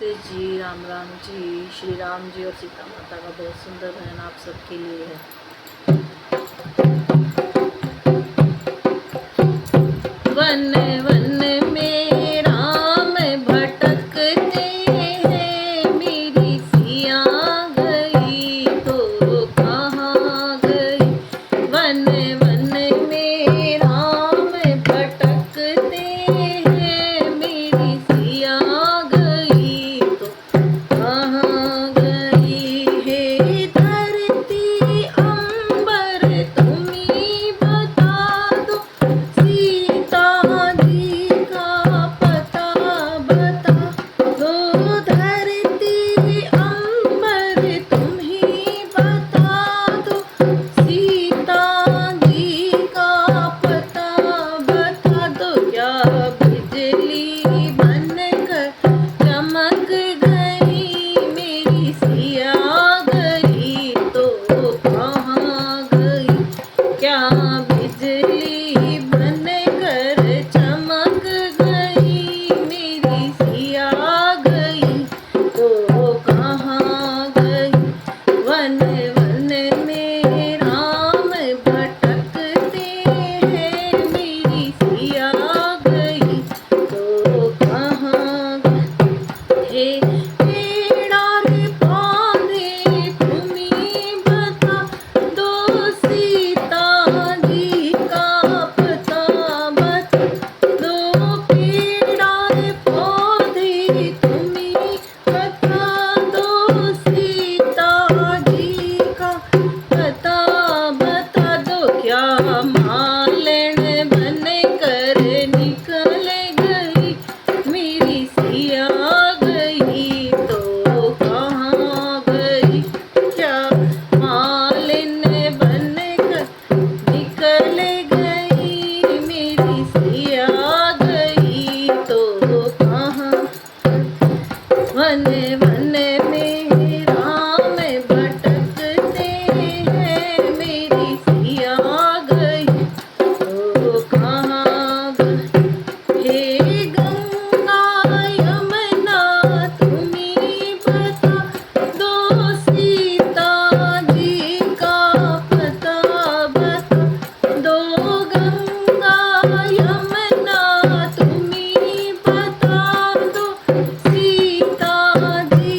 नमस्ते जी, राम राम जी। श्री राम जी और सीता माता का बहुत सुंदर भजन आप सबके लिए है। वन वन में राम भटकते हैं, मेरी सिया गई तो कहाँ गई। वन वन में राम भटकते हैं, मेरी सिया गई तो कहाँ गई है। धरती अंबर तुम ही बता दो, सीता जी का पता बता दो। धरती अंबर तुम ही बता दो, सीता जी का पता बता दो। क्या बिजली बनकर चमक गई, मेरी सिया गई तो कहाँ गई। क्या बिजली बनकर चमक गई, मेरी सिया गई तो कहाँ गई। वन वन में राम भटकते हैं, मेरी सिया गई तो कहाँ गई। पेड़ और पौधे तुम ही बता दो, सीता जी का पता बता दो। पेड़ और पौधे तुम ही बता दो, सीता जी का पता बता दो। क्या मालन बनकर निकल गई, मेरी सिया गई तो कहाँ गई। क्या मालन बनकर निकल गई, मेरी सिया गई तो कहाँ। वन वन में राम भटकते हैं, मेरी सिया गई तो कहाँ गई। हे गंगा यमुना तुम ही बता दो, सीता जी का पता बता दो। गंगा यमुना तुम ही बता दो, सीता जी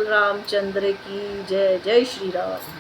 बलरामचंद्र की जय। जय श्री राम।